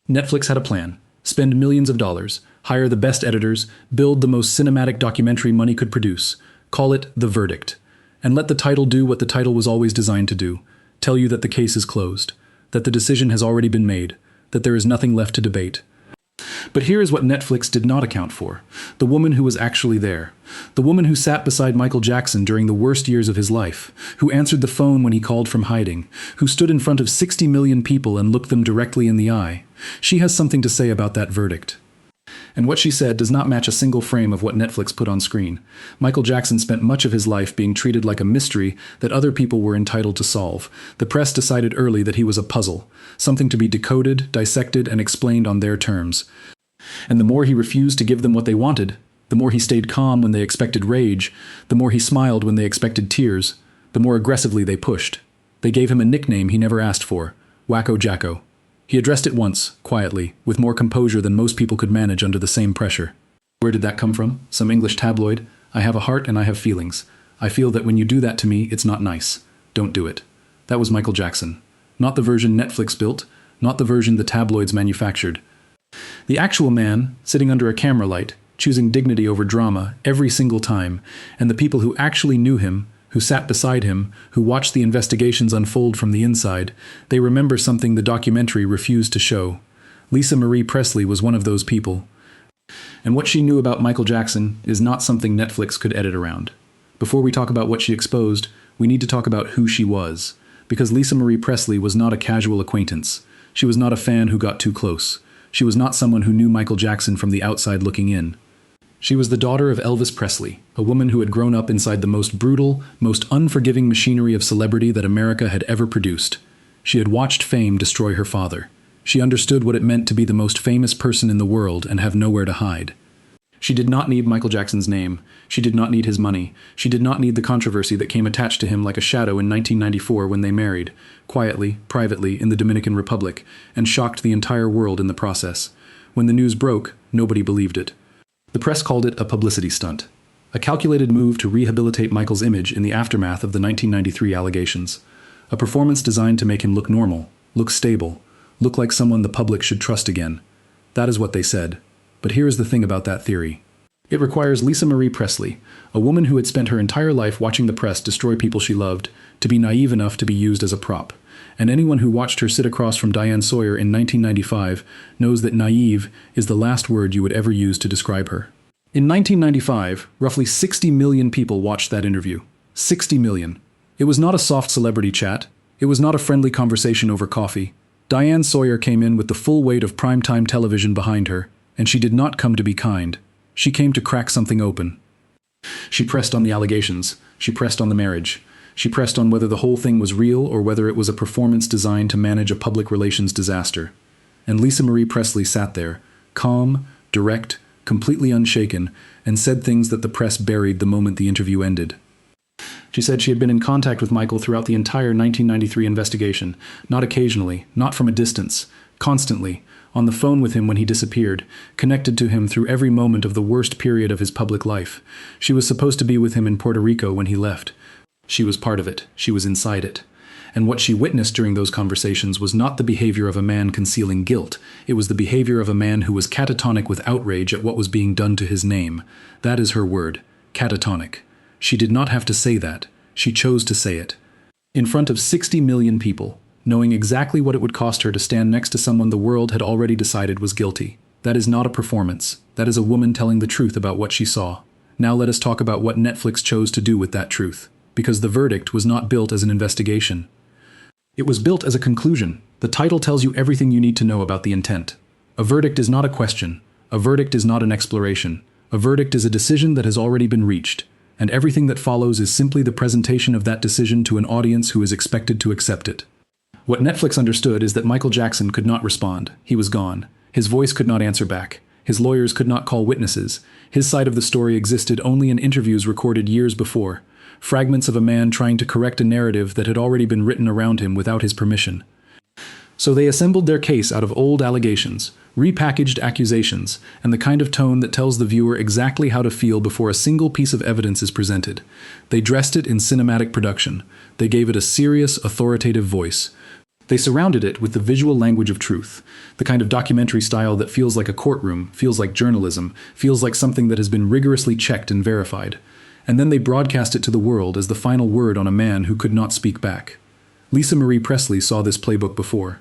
Netflix had a plan. Spend millions of dollars, hire the best editors, build the most cinematic documentary money could produce. Call it The Verdict. And let the title do what the title was always designed to do. Tell you that the case is closed, that the decision has already been made, that there is nothing left to debate. But here is what Netflix did not account for. The woman who was actually there. The woman who sat beside Michael Jackson during the worst years of his life, who answered the phone when he called from hiding, who stood in front of 60 million people and looked them directly in the eye. She has something to say about that verdict. And what she said does not match a single frame of what Netflix put on screen. Michael Jackson spent much of his life being treated like a mystery that other people were entitled to solve. The press decided early that he was a puzzle, something to be decoded, dissected, and explained on their terms. And the more he refused to give them what they wanted, the more he stayed calm when they expected rage, the more he smiled when they expected tears, the more aggressively they pushed. They gave him a nickname he never asked for, Wacko Jacko. He addressed it once, quietly, with more composure than most people could manage under the same pressure. Where did that come from? Some English tabloid? I have a heart and I have feelings. I feel that when you do that to me, it's not nice. Don't do it. That was Michael Jackson. Not the version Netflix built, not the version the tabloids manufactured. The actual man, sitting under a camera light, choosing dignity over drama every single time, and the people who actually knew him, who sat beside him, who watched the investigations unfold from the inside, they remember something the documentary refused to show. Lisa Marie Presley was one of those people. And what she knew about Michael Jackson is not something Netflix could edit around. Before we talk about what she exposed, we need to talk about who she was. Because Lisa Marie Presley was not a casual acquaintance. She was not a fan who got too close. She was not someone who knew Michael Jackson from the outside looking in. She was the daughter of Elvis Presley, a woman who had grown up inside the most brutal, most unforgiving machinery of celebrity that America had ever produced. She had watched fame destroy her father. She understood what it meant to be the most famous person in the world and have nowhere to hide. She did not need Michael Jackson's name. She did not need his money. She did not need the controversy that came attached to him like a shadow in 1994 when they married, quietly, privately, in the Dominican Republic, and shocked the entire world in the process. When the news broke, nobody believed it. The press called it a publicity stunt, a calculated move to rehabilitate Michael's image in the aftermath of the 1993 allegations, a performance designed to make him look normal, look stable, look like someone the public should trust again. That is what they said. But here is the thing about that theory. It requires Lisa Marie Presley, a woman who had spent her entire life watching the press destroy people she loved, to be naive enough to be used as a prop. And anyone who watched her sit across from Diane Sawyer in 1995 knows that naive is the last word you would ever use to describe her. In 1995, roughly 60 million people watched that interview. 60 million. It was not a soft celebrity chat. It was not a friendly conversation over coffee. Diane Sawyer came in with the full weight of primetime television behind her, and she did not come to be kind. She came to crack something open. She pressed on the allegations. She pressed on the marriage. She pressed on whether the whole thing was real or whether it was a performance designed to manage a public relations disaster. And Lisa Marie Presley sat there, calm, direct, completely unshaken, and said things that the press buried the moment the interview ended. She said she had been in contact with Michael throughout the entire 1993 investigation, not occasionally, not from a distance, constantly, on the phone with him when he disappeared, connected to him through every moment of the worst period of his public life. She was supposed to be with him in Puerto Rico when he left. She was part of it. She was inside it. And what she witnessed during those conversations was not the behavior of a man concealing guilt. It was the behavior of a man who was catatonic with outrage at what was being done to his name. That is her word. Catatonic. She did not have to say that. She chose to say it. In front of 60 million people, knowing exactly what it would cost her to stand next to someone the world had already decided was guilty. That is not a performance. That is a woman telling the truth about what she saw. Now let us talk about what Netflix chose to do with that truth. Because the verdict was not built as an investigation. It was built as a conclusion. The title tells you everything you need to know about the intent. A verdict is not a question. A verdict is not an exploration. A verdict is a decision that has already been reached. And everything that follows is simply the presentation of that decision to an audience who is expected to accept it. What Netflix understood is that Michael Jackson could not respond. He was gone. His voice could not answer back. His lawyers could not call witnesses. His side of the story existed only in interviews recorded years before. Fragments of a man trying to correct a narrative that had already been written around him without his permission. So they assembled their case out of old allegations, repackaged accusations, and the kind of tone that tells the viewer exactly how to feel before a single piece of evidence is presented. They dressed it in cinematic production. They gave it a serious, authoritative voice. They surrounded it with the visual language of truth, the kind of documentary style that feels like a courtroom, feels like journalism, feels like something that has been rigorously checked and verified. And then they broadcast it to the world as the final word on a man who could not speak back. Lisa Marie Presley saw this playbook before.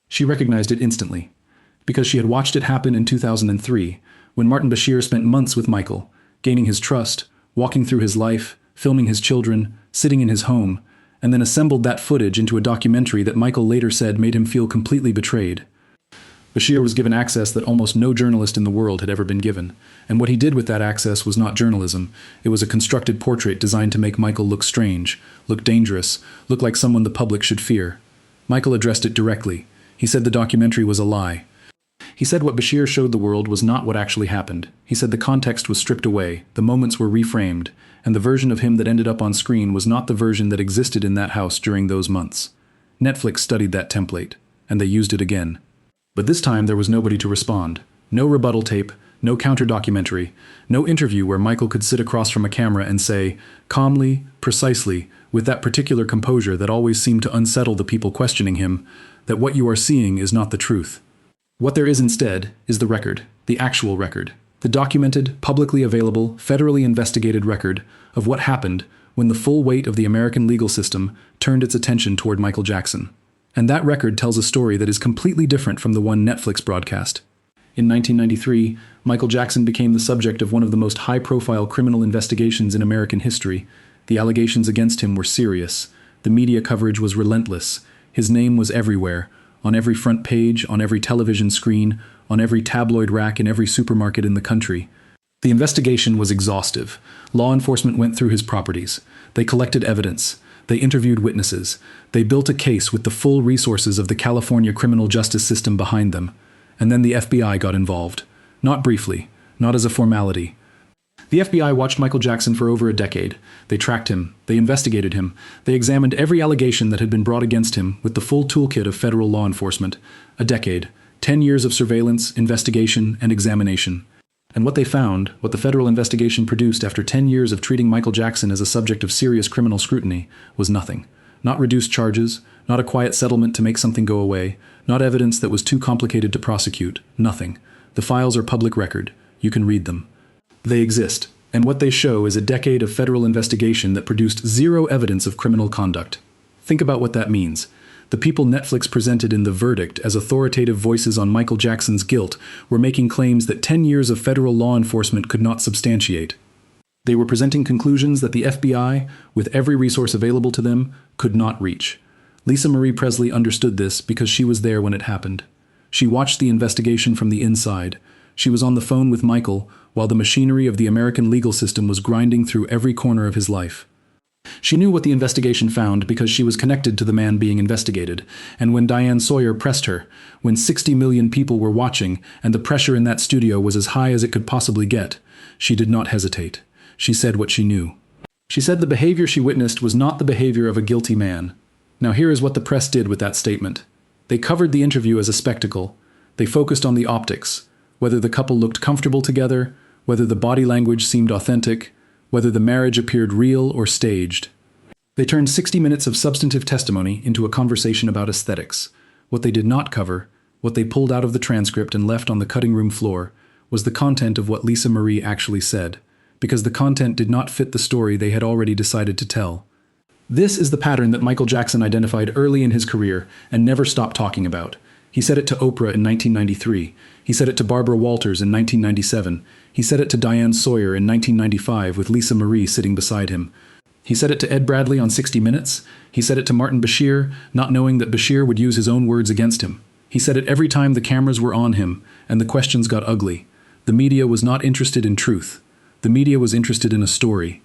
She recognized it instantly, because she had watched it happen in 2003, when Martin Bashir spent months with Michael, gaining his trust, walking through his life, filming his children, sitting in his home, and then assembled that footage into a documentary that Michael later said made him feel completely betrayed. Bashir was given access that almost no journalist in the world had ever been given, and what he did with that access was not journalism. It was a constructed portrait designed to make Michael look strange, look dangerous, look like someone the public should fear. Michael addressed it directly. He said the documentary was a lie. He said what Bashir showed the world was not what actually happened. He said the context was stripped away, the moments were reframed, and the version of him that ended up on screen was not the version that existed in that house during those months. Netflix studied that template, and they used it again. But this time there was nobody to respond. No rebuttal tape, no counter-documentary, no interview where Michael could sit across from a camera and say, calmly, precisely, with that particular composure that always seemed to unsettle the people questioning him, that what you are seeing is not the truth. What there is instead is the record, the actual record, the documented, publicly available, federally investigated record of what happened when the full weight of the American legal system turned its attention toward Michael Jackson. And that record tells a story that is completely different from the one Netflix broadcast. In 1993, Michael Jackson became the subject of one of the most high-profile criminal investigations in American history. The allegations against him were serious. The media coverage was relentless. His name was everywhere, on every front page, on every television screen, on every tabloid rack in every supermarket in the country. The investigation was exhaustive. Law enforcement went through his properties. They collected evidence. They interviewed witnesses. They built a case with the full resources of the California criminal justice system behind them. And then the FBI got involved. Not briefly, not as a formality. The FBI watched Michael Jackson for over a decade. They tracked him. They investigated him. They examined every allegation that had been brought against him with the full toolkit of federal law enforcement. A decade. 10 years of surveillance, investigation, and examination. And what they found, what the federal investigation produced after 10 years of treating Michael Jackson as a subject of serious criminal scrutiny, was nothing. Not reduced charges, not a quiet settlement to make something go away, not evidence that was too complicated to prosecute, nothing. The files are public record. You can read them. They exist, and what they show is a decade of federal investigation that produced zero evidence of criminal conduct. Think about what that means. The people Netflix presented in The Verdict as authoritative voices on Michael Jackson's guilt were making claims that 10 years of federal law enforcement could not substantiate. They were presenting conclusions that the FBI, with every resource available to them, could not reach. Lisa Marie Presley understood this because she was there when it happened. She watched the investigation from the inside. She was on the phone with Michael while the machinery of the American legal system was grinding through every corner of his life. She knew what the investigation found because she was connected to the man being investigated, and when Diane Sawyer pressed her, when 60 million people were watching and the pressure in that studio was as high as it could possibly get, she did not hesitate. She said what she knew. She said the behavior she witnessed was not the behavior of a guilty man. Now here is what the press did with that statement. They covered the interview as a spectacle. They focused on the optics, whether the couple looked comfortable together, whether the body language seemed authentic, whether the marriage appeared real or staged. They turned 60 minutes of substantive testimony into a conversation about aesthetics. What they did not cover, what they pulled out of the transcript and left on the cutting room floor, was the content of what Lisa Marie actually said, because the content did not fit the story they had already decided to tell. This is the pattern that Michael Jackson identified early in his career and never stopped talking about. He said it to Oprah in 1993. He said it to Barbara Walters in 1997. He said it to Diane Sawyer in 1995 with Lisa Marie sitting beside him. He said it to Ed Bradley on 60 Minutes. He said it to Martin Bashir, not knowing that Bashir would use his own words against him. He said it every time the cameras were on him and the questions got ugly. The media was not interested in truth. The media was interested in a story.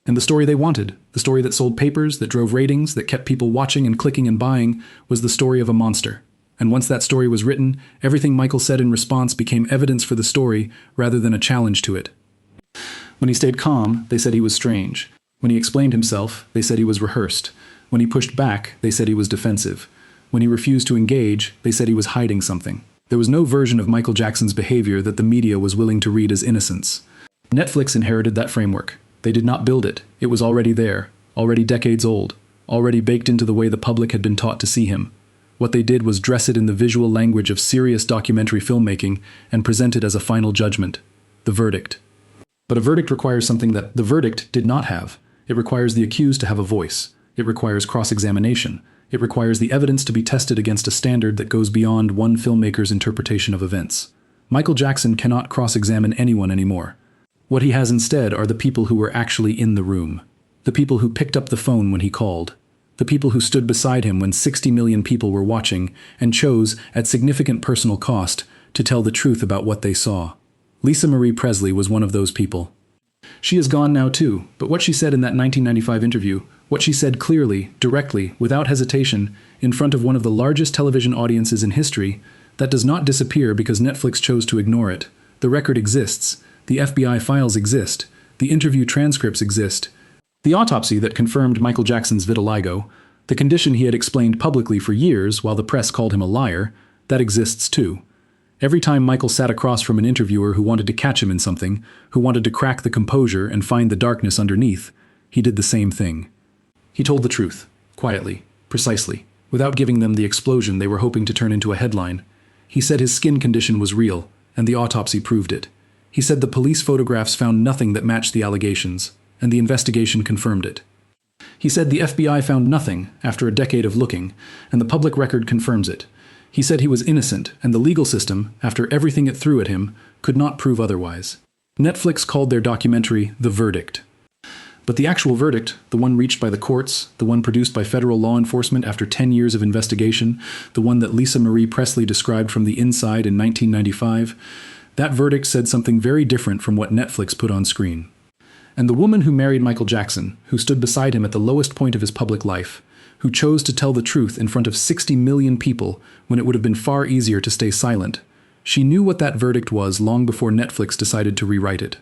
And the story they wanted, the story that sold papers, that drove ratings, that kept people watching and clicking and buying, was the story of a monster. And once that story was written, everything Michael said in response became evidence for the story rather than a challenge to it. When he stayed calm, they said he was strange. When he explained himself, they said he was rehearsed. When he pushed back, they said he was defensive. When he refused to engage, they said he was hiding something. There was no version of Michael Jackson's behavior that the media was willing to read as innocence. Netflix inherited that framework. They did not build it. It was already there, already decades old, already baked into the way the public had been taught to see him. What they did was dress it in the visual language of serious documentary filmmaking and present it as a final judgment, the verdict. But a verdict requires something that the verdict did not have. It requires the accused to have a voice. It requires cross-examination. It requires the evidence to be tested against a standard that goes beyond one filmmaker's interpretation of events. Michael Jackson cannot cross-examine anyone anymore. What he has instead are the people who were actually in the room. The people who picked up the phone when he called. The people who stood beside him when 60 million people were watching and chose, at significant personal cost, to tell the truth about what they saw. Lisa Marie Presley was one of those people. She is gone now too, but what she said in that 1995 interview, what she said clearly, directly, without hesitation, in front of one of the largest television audiences in history, that does not disappear because Netflix chose to ignore it. The record exists. The FBI files exist. The interview transcripts exist. The autopsy that confirmed Michael Jackson's vitiligo, the condition he had explained publicly for years while the press called him a liar, that exists too. Every time Michael sat across from an interviewer who wanted to catch him in something, who wanted to crack the composure and find the darkness underneath, he did the same thing. He told the truth, quietly, precisely, without giving them the explosion they were hoping to turn into a headline. He said his skin condition was real, and the autopsy proved it. He said the police photographs found nothing that matched the allegations, and the investigation confirmed it. He said the FBI found nothing after a decade of looking, and the public record confirms it. He said he was innocent, and the legal system, after everything it threw at him, could not prove otherwise. Netflix called their documentary The Verdict. But the actual verdict, the one reached by the courts, the one produced by federal law enforcement after 10 years of investigation, the one that Lisa Marie Presley described from the inside in 1995, that verdict said something very different from what Netflix put on screen. And the woman who married Michael Jackson, who stood beside him at the lowest point of his public life, who chose to tell the truth in front of 60 million people when it would have been far easier to stay silent, she knew what that verdict was long before Netflix decided to rewrite it.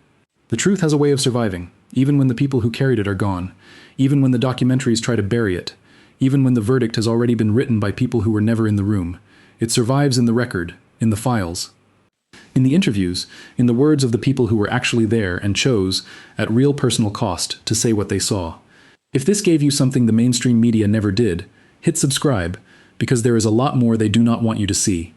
The truth has a way of surviving, even when the people who carried it are gone, even when the documentaries try to bury it, even when the verdict has already been written by people who were never in the room. It survives in the record, in the files. In the interviews, in the words of the people who were actually there and chose, at real personal cost, to say what they saw. If this gave you something the mainstream media never did, hit subscribe, because there is a lot more they do not want you to see.